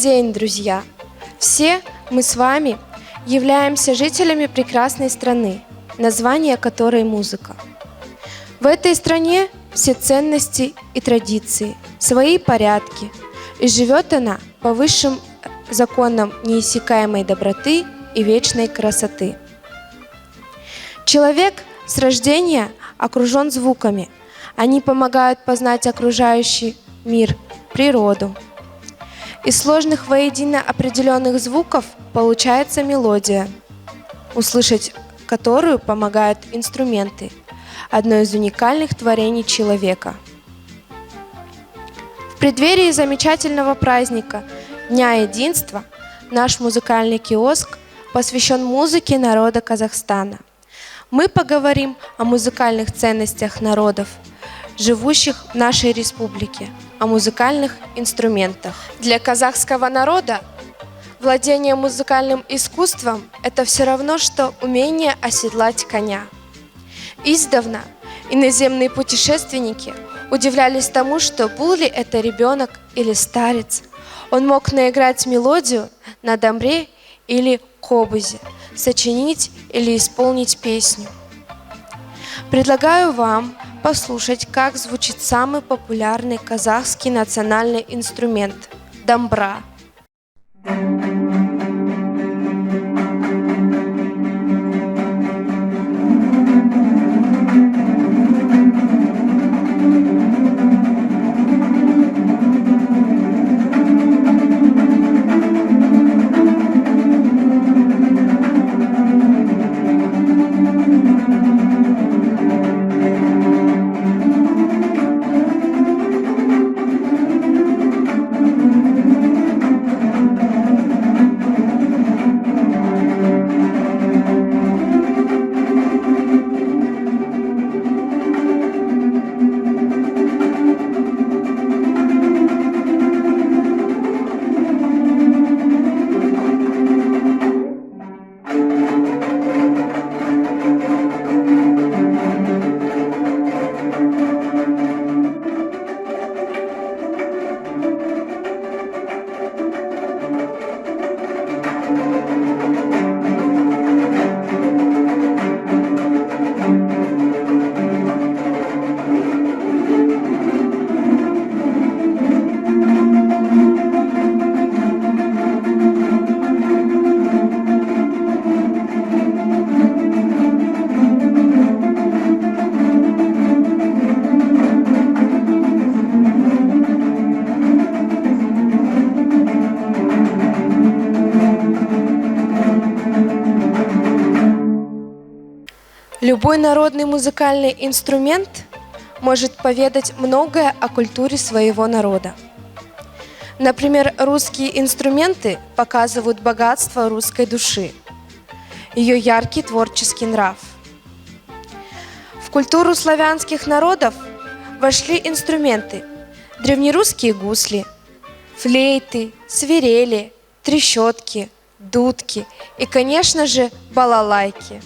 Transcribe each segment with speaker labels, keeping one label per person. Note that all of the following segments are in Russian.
Speaker 1: день, друзья! Все мы с вами являемся жителями прекрасной страны, название которой музыка. В этой стране все ценности и традиции, свои порядки, и живет она по высшим законам неиссякаемой доброты и вечной красоты. Человек с рождения окружен звуками. Они помогают познать окружающий мир, природу. Из сложных воедино определенных звуков получается мелодия, услышать которую помогают инструменты, одно из уникальных творений человека. В преддверии замечательного праздника Дня единства наш музыкальный киоск посвящен музыке народа Казахстана. Мы поговорим о музыкальных ценностях народов, живущих в нашей республике, о музыкальных инструментах. Для казахского народа владение музыкальным искусством – это все равно, что умение оседлать коня. Издавна иноземные путешественники удивлялись тому, что был ли это ребенок или старец. Он мог наиграть мелодию на домбре или кобузе, сочинить или исполнить песню. Предлагаю вам послушать, как звучит самый популярный казахский национальный инструмент – домбра. Любой народный музыкальный инструмент может поведать многое о культуре своего народа. Например, русские инструменты показывают богатство русской души, ее яркий творческий нрав. В культуру славянских народов вошли инструменты: древнерусские гусли, флейты, свирели, трещотки, дудки и, конечно же, балалайки.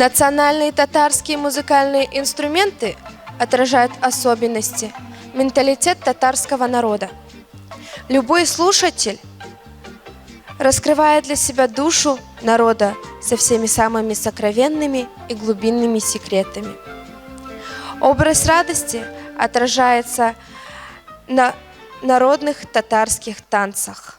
Speaker 1: Национальные татарские музыкальные инструменты отражают особенности, менталитет татарского народа. Любой слушатель раскрывает для себя душу народа со всеми самыми сокровенными и глубинными секретами. Образ радости отражается на народных татарских танцах.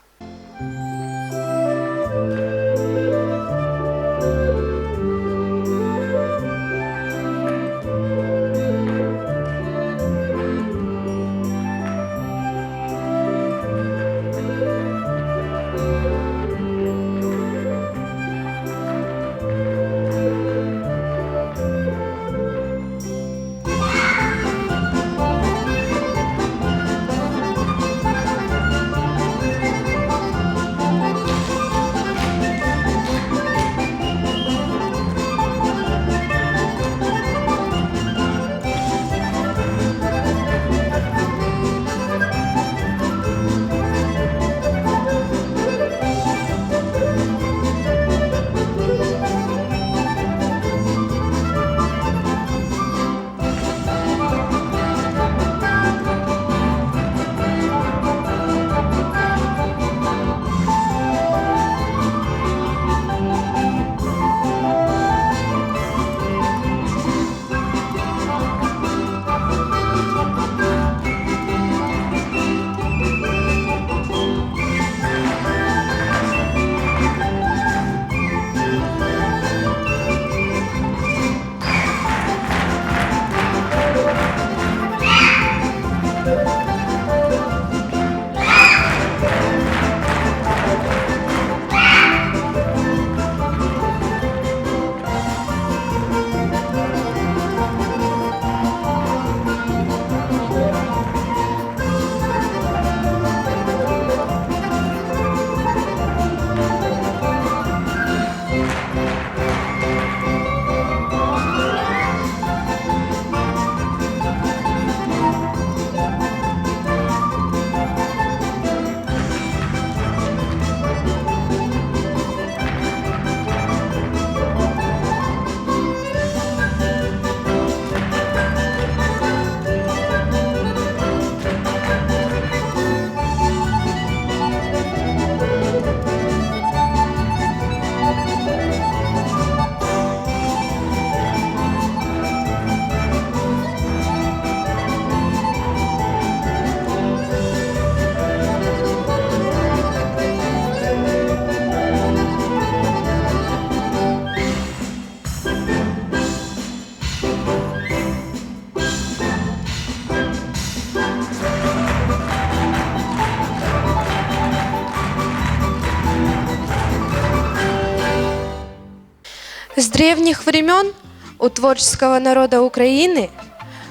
Speaker 1: С древних времен у творческого народа Украины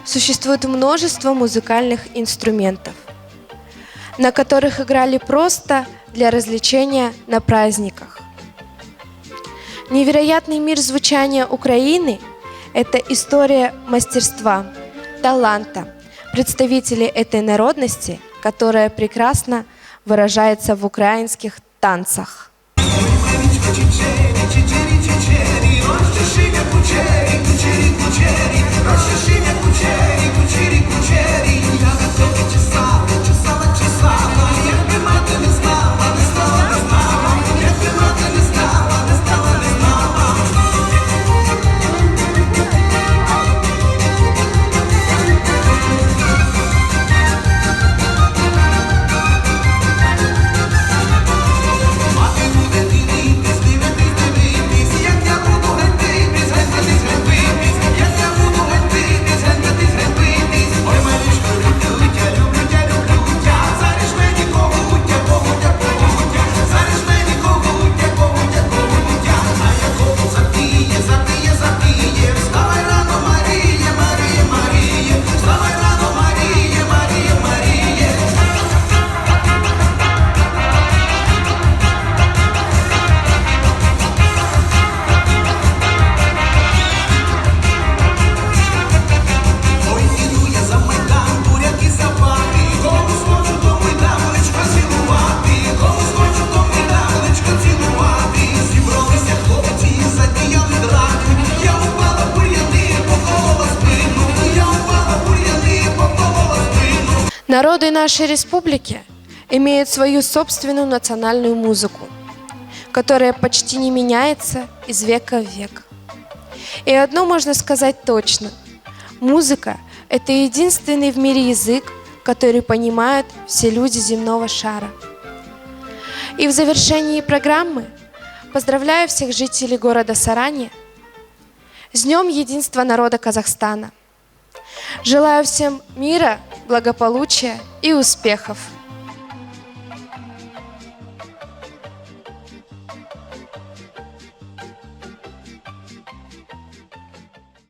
Speaker 1: существует множество музыкальных инструментов, на которых играли просто для развлечения на праздниках. Невероятный мир звучания Украины – это история мастерства, таланта представителей этой народности, которая прекрасно выражается в украинских танцах.
Speaker 2: Як я
Speaker 1: Народы нашей республики имеют свою собственную национальную музыку, которая почти не меняется из века в век. И одно можно сказать точно. Музыка – это единственный в мире язык, который понимают все люди земного шара. И в завершении программы поздравляю всех жителей города Сарани с Днем Единства народа Казахстана. Желаю всем мира, благополучия и успехов!